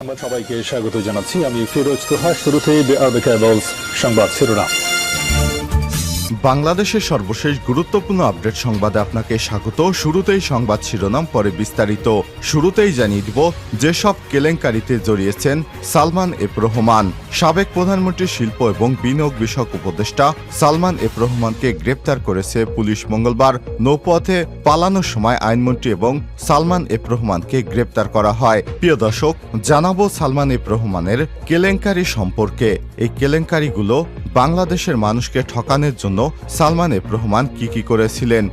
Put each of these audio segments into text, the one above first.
সংবাদ সবাইকে স্বাগত জানাচ্ছি। আমি ফিরোজ তোহা। শুরুতেই সংবাদ শিরোনাম। বাংলাদেশের সর্বশেষ গুরুত্বপূর্ণ আপডেট সংবাদে আপনাকে স্বাগত। শুরুতেই সংবাদ শিরোনাম, পরে বিস্তারিত। শুরুতেই জানিয়ে দিব যেসব কেলেঙ্কারিতে জড়িয়েছেন সালমান এফ রহমান। সাবেক প্রধানমন্ত্রী শিল্প এবং বিনিয়োগ বিষয়ক উপদেষ্টা সালমান এফ রহমানকে গ্রেপ্তার করেছে পুলিশ। মঙ্গলবার নৌপথে পালানোর সময় আইনমন্ত্রী এবং সালমান এফ রহমানকে গ্রেপ্তার করা হয়। প্রিয় দর্শক, জানাবো সালমান এফ রহমানের কেলেঙ্কারি সম্পর্কে। এই কেলেঙ্কারিগুলো বাংলাদেশের মানুষকে ঠকানোর জন্য সালমান এফ রহমান কি করেছিলেন।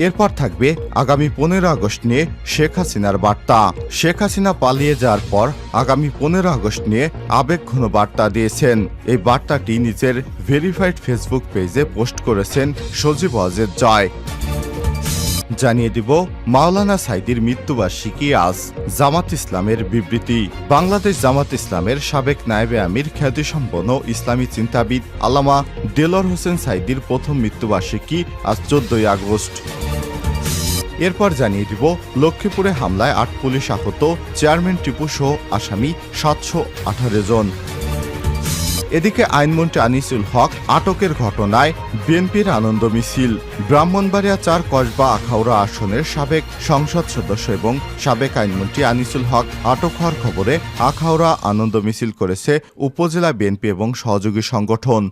এরপর থাকবে আগামী 15 আগস্ট নিয়ে শেখ হাসিনার বার্তা। শেখ হাসিনা পালিয়ে যাওয়ার পর আগামী 15 আগস্ট নিয়ে আবেগঘন বার্তা দিয়েছেন। এই বার্তাটি নিজের ভেরিফাইড ফেসবুক পেজে পোস্ট করেছেন সজীব ওয়াজেদ জয়। জানিয়ে দিব মাওলানা সাঈদীর মৃত্যুবার্ষিকী আজ। জামাত ইসলামের বিবৃতি। বাংলাদেশ জামাত ইসলামের সাবেক নায়েবে আমির, খ্যাতিসম্পন্ন ইসলামী চিন্তাবিদ আল্লামা দেলোয়ার হোসেন সাঈদীর প্রথম মৃত্যুবার্ষিকী আজ 14 আগস্ট। এরপর জানিয়ে দিব লক্ষ্মীপুরে হামলায় 8 পুলিশ আহত, চেয়ারম্যান টিপু সহ আসামি 718 জন। এদিকে আইনমন্ত্রী আনিসুল হক আটকের ঘটনায় বিএনপির আনন্দ মিছিল। ব্রাহ্মণবাড়িয়া 4 কসবা আখাউড়া আসনের সাবেক সংসদ সদস্য এবং সাবেক আইনমন্ত্রী আনিসুল হক আটক হওয়ার খবরে আখাউড়া আনন্দ মিছিল করেছে উপজেলা বিএনপি এবং সহযোগী সংগঠন।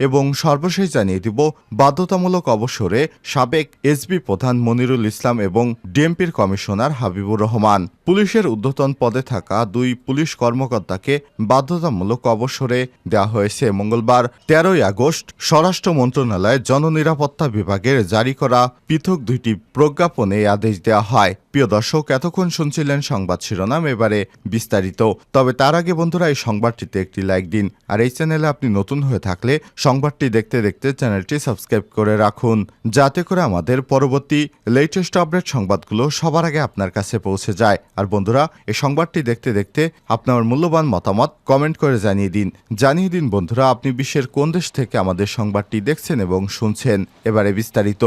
এবং সর্বশেষ জানিয়ে দিব বাধ্যতামূলক অবসরে সাবেক এসবি প্রধান মনিরুল ইসলাম এবং ডিএমপির কমিশনার হাবিবুর রহমান। পুলিশের ঊর্ধ্বতন পদে থাকা 2 পুলিশ কর্মকর্তাকে বাধ্যতামূলক অবসরে দেওয়া হয়েছে। মঙ্গলবার 13 আগস্ট স্বরাষ্ট্র মন্ত্রণালয়ের জননিরাপত্তা বিভাগের জারি করা পৃথক 2টি প্রজ্ঞাপনে এই আদেশ দেওয়া হয়। প্রিয় দর্শক, এতক্ষণ শুনছিলেন সংবাদ শিরোনাম, এবারে বিস্তারিত। তবে তার আগে বন্ধুরা, এই সংবাদটিতে একটি লাইক দিন, আর এই চ্যানেলে আপনি নতুন হয়ে থাকলে সংবাদটি দেখতে দেখতে চ্যানেলটি সাবস্ক্রাইব করে রাখুন, যাতে করে আমাদের পরবর্তী লেটেস্ট আপডেট সংবাদগুলো সবার আগে আপনার কাছে পৌঁছে যায়। আর বন্ধুরা, এই সংবাদটি দেখতে দেখতে আপনার মূল্যবান মতামত কমেন্ট করে জানিয়ে দিন বন্ধুরা, আপনি বিশ্বের কোন দেশ থেকে আমাদের সংবাদটি দেখছেন এবং শুনছেন। এবারে বিস্তারিত।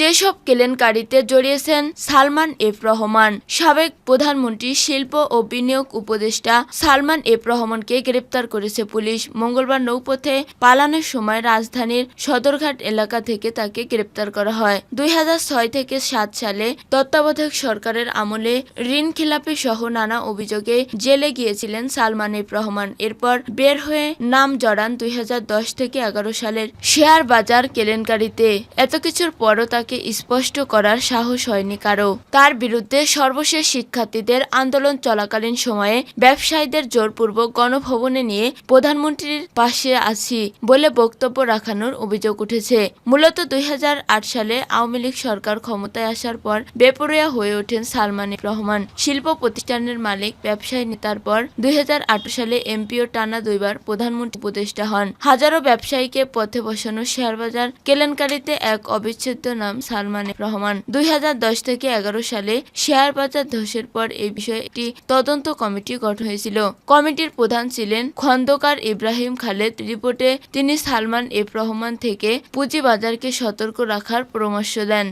যেসব কেলেঙ্কারিতে জড়িয়েছেন সালমান এফ রহমান। সাবেক প্রধানমন্ত্রী শিল্প ও বিনিয়োগ উপদেষ্টা সালমান এফ রহমানকে গ্রেপ্তার করেছে পুলিশ। মঙ্গলবার নৌপথে পালানোর সময় রাজধানীর সদরঘাট এলাকা থেকে তাকে গ্রেপ্তার করা হয়। 2006 থেকে 7 সালে তত্ত্বাবধায়ক সরকারের আমলে ঋণ খেলাপি সহ নানা অভিযোগে জেলে গিয়েছিলেন সালমান এফ রহমান। এরপর বের হয়ে নাম জড়ান 2010 থেকে 11 সালের শেয়ার বাজার কেলেঙ্কারিতে। এত কিছুর পরও তাকে স্পষ্ট করার সাহস হয়নি কারো। তার বিরুদ্ধে সর্বশেষ শিক্ষার্থীদের আন্দোলন চলাকালীন সময়ে ব্যবসায়ীদের জোরপূর্বক গণভবনে নিয়ে প্রধানমন্ত্রীর পাশে আছি বলে বক্তব্য রাখানোর অভিযোগ উঠেছে। মূলত 2008 সালে আওয়ামী লীগ সরকার ক্ষমতায় আসার পর বেপরোয়া হয়ে ওঠেন সালমান এফ রহমান। শিল্প প্রতিষ্ঠানের মালিক ব্যবসায়ী নেতার পর 2008 সালে এমপিও টানা 2 বার প্রধানমন্ত্রী উপদেষ্টা হন। হাজারো ব্যবসায়ীকে পথে বসানো শেয়ারবাজার কেলেঙ্কারিতে এক অবিচ্ছেদ্য নাম সালমান এফ রহমান। 2010 থেকে 11 সালে শেয়ার বাজার ধসের পর এই বিষয়ে একটি তদন্ত কমিটি গঠন হয়েছিল। কমিটির প্রধান ছিলেন খন্দকার ইব্রাহিম খালেদ। রিপোর্টে তিনি সালমান এফ রহমান থেকে পুঁজিবাজারকে সতর্ক রাখার পরামর্শ দেন।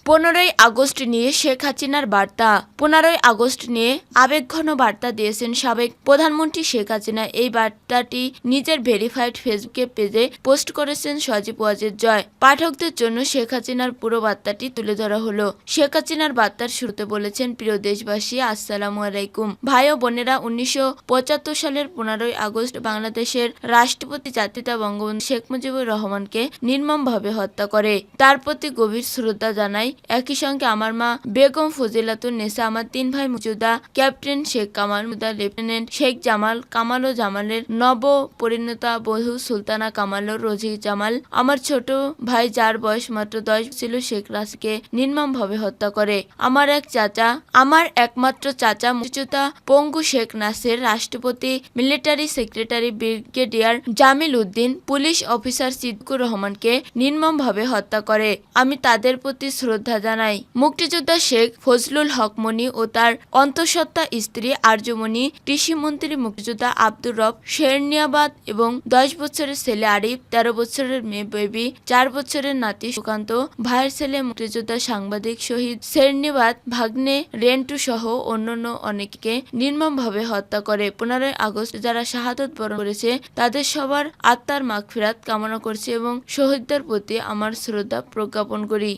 15 আগস্ট নিয়ে শেখ হাসিনার বার্তা। 15 আগস্ট নিয়ে আবেগঘন বার্তা দিয়েছেন সাবেক প্রধানমন্ত্রী শেখ হাসিনা। এই বার্তাটি নিজের ভেরিফাইড ফেসবুক পেজে পোস্ট করেছেন সজীব ওয়াজেদ জয়। পাঠকদের জন্য শেখ হাসিনার পুরো বার্তাটি তুলে ধরা হলো। শেখ হাসিনার বার্তার শুরুতে বলেছেন, প্রিয় দেশবাসী, আসসালামু আলাইকুম। ভাই ও বোনেরা, 1975 সালের 15 আগস্ট বাংলাদেশের রাষ্ট্রপতি জাতিতা বঙ্গবন্ধু শেখ মুজিবুর রহমানকে নির্মমভাবে হত্যা করে। তার প্রতি গভীর শ্রদ্ধা জানাই। একই সঙ্গে আমার মা বেগম ফজিলাতুন নেসা, আমার 3 ভাই মুজুদা, ক্যাপ্টেন শেখ কামাল মুদা, লেফটেন্যান্ট শেখ জামাল, কামাল ও জামালের নব পরিণতা বধূ সুলতানা কামাল ও রোজি জামাল, আমার ছোট ভাই যার বয়স মাত্র 10 ছিল শেখ রাসকে নির্মমভাবে হত্যা করে। আমার একমাত্র চাচা মুক্তিযোদ্ধা পঙ্গু শেখ নাসের, রাষ্ট্রপতি, military secretary brigadier Jamil Uddin, police officer Siddiqur রহমানকে নির্মমভাবে হত্যা করে। আমি তাদের প্রতি শ্রদ্ধা শ্রদ্ধা জানায়। মুক্তিযোদ্ধা শেখ ফজলুল হক মনি ও তার অন্তঃসত্ত্বা স্ত্রী আরজুমনি, কৃষিমন্ত্রী মুক্তিযোদ্ধা আব্দুর রব শেরনিয়াবাদ এবং 10 বছরের ছেলে আরিফ, 13 বছরের মেয়ে বেবি, 4 বছরের নাতি সুকান্ত, ভাইয়ের ছেলে মুক্তিযোদ্ধা সাংবাদিক শহীদ শেরনিয়াবাদ, ভাগ্নে রেন্টু সহ অন্যান্য অনেককে নির্মমভাবে হত্যা করে। 15 আগস্ট যারা শাহাদত বরণ করেছে তাদের সবার আত্মার মাগফিরাত কামনা করছি এবং শহীদদের প্রতি আমার শ্রদ্ধা প্রজ্ঞাপন করি।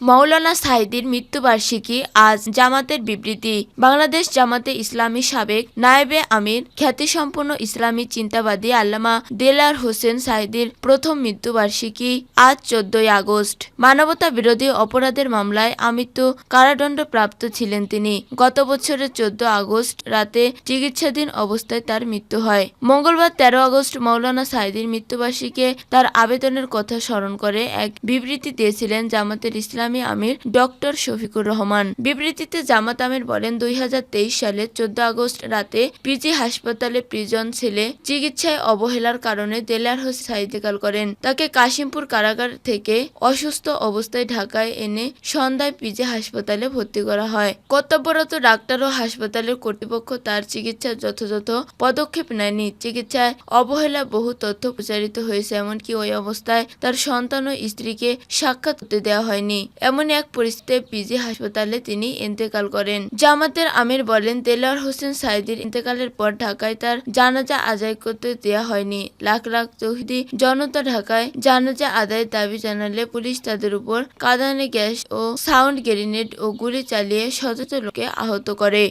মাওলানা সাঈদীর মৃত্যুবার্ষিকী আজ, জামাতের বিবৃতি। বাংলাদেশ জামাতে ইসলামী সাবেক নায়েবে আমির, খ্যাতিসম্পন্ন ইসলামী চিন্তাবাদী আল্লামা দেলাওয়ার হোসেন সাঈদীর প্রথম মৃত্যুবার্ষিকী আজ 14 আগস্ট। মানবতা বিরোধী অপরাধের মামলায় আমৃত্যু কারাদণ্ডপ্রাপ্ত ছিলেন তিনি। গত বছরের 14 আগস্ট রাতে চিকিৎসাধীন অবস্থায় তার মৃত্যু হয়। মঙ্গলবার 13 আগস্ট মাওলানা সাঈদীর মৃত্যুবার্ষিকীতে তার আবেদনের কথা স্মরণ করে এক বিবৃতি দিয়েছিলেন জামাতের ইসলামী আমির ডক্টর শফিকুর রহমান। বিবৃতিতে জামাত আমির বলেন, 2023 সালের 14 আগস্ট রাতে পিজি হাসপাতালে প্রিজন সেলে চিকিৎসায় অবহেলার কারণে দেলাওয়ার হোসেন সাঈদ ইন্তেকাল করেন। তাকে কাশিমপুর কারাগার থেকে অসুস্থ অবস্থায় ঢাকায় এনে সন্ধ্যায় পিজি হাসপাতালে ভর্তি করা হয়। কর্তব্যরত ডাক্তার ও হাসপাতালের কর্তৃপক্ষ তার চিকিৎসার যথাযথ পদক্ষেপ নেয়নি। চিকিৎসায় অবহেলা বহু তথ্য প্রচারিত হয়েছে, এমনকি ওই অবস্থায় তার সন্তান ও স্ত্রীকে সাক্ষাৎ করতে দেওয়া হয়নি। এমন এক পরিস্থিতিতে পিজি হাসপাতালে তিনি ইন্তেকাল করেন। জামাতের আমির বলেন, দেলাওয়ার হোসেন সাঈদীর ইন্তেকালের পর ঢাকায় তার জানাজা আদায় করতে দেওয়া হয়নি। লাখ লাখ তৌহিদি জনতা ঢাকায় জানাজা আদায়ের দাবি জানালে পুলিশ তাদের উপর কাঁদানে গ্যাস ও সাউন্ড গ্রেনেড ও গুলি চালিয়ে শত লোককে আহত করে।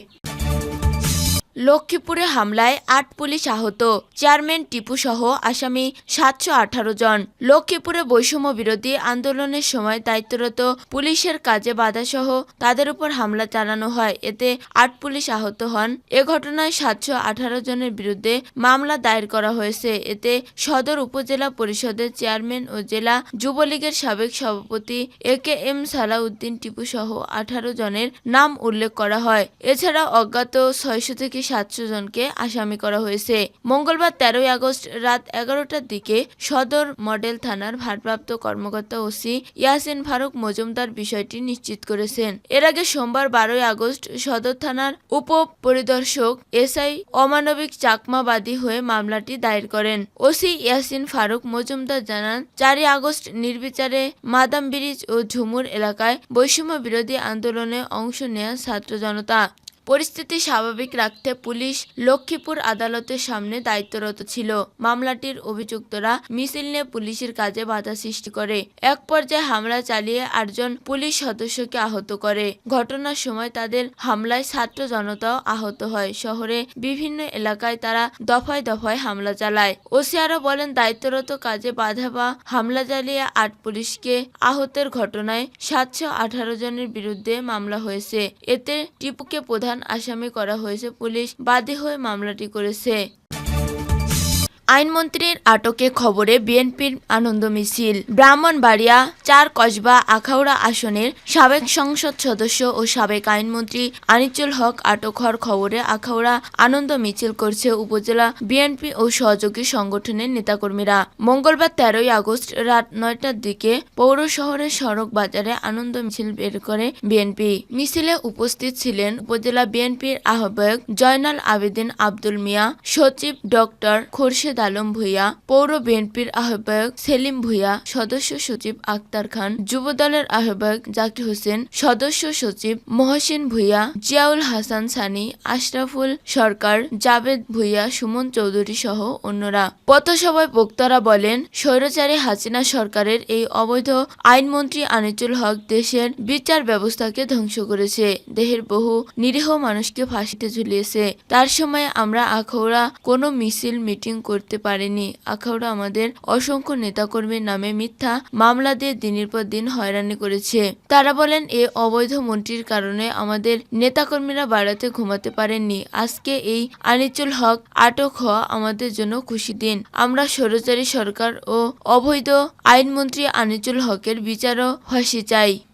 লক্ষ্মীপুরে হামলায় 8 পুলিশ আহত, চেয়ারম্যান টিপু সহ আসামি 718 জন। লক্ষ্মীপুরে বৈষম্য বিরোধী আন্দোলনের সময় দায়িত্বরত পুলিশের কাজে বাধাসহ তাদের উপর হামলা চালানো হয়। এতে 8 পুলিশ আহত হন। এ ঘটনায় 718 জনের বিরুদ্ধে মামলা দায়ের করা হয়েছে। এতে সদর উপজেলা পরিষদের চেয়ারম্যান ও জেলা যুবলীগের সাবেক সভাপতি AKM সালাউদ্দিন টিপু সহ 18 জনের নাম উল্লেখ করা হয়। এছাড়া অজ্ঞাত 600 থেকে 700 জনকে আসামি করা হয়েছে। মঙ্গলবার 13 আগস্ট রাত 11টার দিকে সদর মডেল থানার ভারপ্রাপ্ত কর্মকর্তা ওসি ইয়াসিন ফারুক মজুমদার বিষয়টি নিশ্চিত করেছেন। এর আগে সোমবার 12 আগস্ট সদর থানার উপ পরিদর্শক SI অমানবিক চাকমা বাদী হয়ে মামলাটি দায়ের করেন। ওসি ইয়াসিন ফারুক মজুমদার জানান, 4 আগস্ট নির্বিচারে মাদাম ব্রিজ ও ঝুমুর এলাকায় বৈষম্য বিরোধী আন্দোলনে অংশ নেয়া ছাত্র জনতা। পরিস্থিতি স্বাভাবিক রাখতে পুলিশ লক্ষ্মীপুর আদালতের সামনে দায়িত্বরত ছিল। মামলাটির অভিযুক্তরা মিছিল নিয়ে পুলিশের কাজে বাধা সৃষ্টি করে। এক পর্যায়ে হামলা চালিয়ে 8 জন পুলিশ সদস্যকে আহত করে। ঘটনার সময় তাদের হামলায় ছাত্র জনতাও আহত হয়। শহরে বিভিন্ন এলাকায় তারা দফায় দফায় হামলা চালায়। ওসি আরো বলেন, দায়িত্বরত কাজে বাধা বা হামলা চালিয়ে 8 পুলিশকে আহতের ঘটনায় 718 জনের বিরুদ্ধে মামলা হয়েছে। এতে টিপুকে প্রধান আসামি করা হয়েছে। পুলিশ বাদী হয়ে মামলাটি করেছে। আইনমন্ত্রীর আটকে খবরে বিএনপির আনন্দ মিছিল। ব্রাহ্মণবাড়িয়া 4 কসবা আখাউড়া আসনের সাবেক সংসদ সদস্য ও সাবেক আইনমন্ত্রী আনিসুল হক আটক হওয়ার খবরে আখাউড়া আনন্দ মিছিল করছে উপজেলা বিএনপি ও সহযোগী সংগঠনের নেতাকর্মীরা। মঙ্গলবার 13 আগস্ট রাত 9টার দিকে পৌর শহরের সড়ক বাজারে আনন্দ মিছিল বের করে বিএনপি। মিছিলে উপস্থিত ছিলেন উপজেলা বিএনপির আহ্বায়ক জয়নাল আবেদিন আব্দুল মিয়া, সচিব ডক্টর খোরশেদ আলম ভূঁইয়া, পৌর বিএনপির আহ্বায়ক সেলিম ভূঁইয়া, সদস্য সচিব আক্তার খান, যুবদলের আহ্বায়ক জাকির হোসেন, সদস্য সচিব মহসিন ভূঁইয়া, জিয়াউল হাসান সানি, আশরাফুল সরকার, জাবেদ ভূঁইয়া, সুমন চৌধুরী সহ অন্যরা। পথসভায় বক্তারা বলেন, স্বৈরাচারী হাসিনা সরকারের এই অবৈধ আইনমন্ত্রী আনিসুল হক দেশের বিচার ব্যবস্থাকে ধ্বংস করেছে, দেশের বহু নিরীহ মানুষকে ফাঁসিতে ঝুলিয়েছে। তার সময় আমরা আখাউড়া কোনো মিছিল মিটিং করতে পারেনি। আখাউড়া আমাদের অসংখ্য নেতাকর্মীর নামে মিথ্যা মামলা দিয়ে দিনের পর দিন হয়রানি করেছে। তারা বলেন, এই অবৈধ মন্ত্রীর কারণে আমাদের নেতাকর্মীরা বাড়িতে ঘুমাতে পারেননি। আজকে এই আনিসুল হক আটক হওয়া আমাদের জন্য খুশি দিন। আমরা স্বৈরাচারী সরকার ও অবৈধ আইনমন্ত্রী আনিসুল হকের বিচার ও ফাঁসি চাই।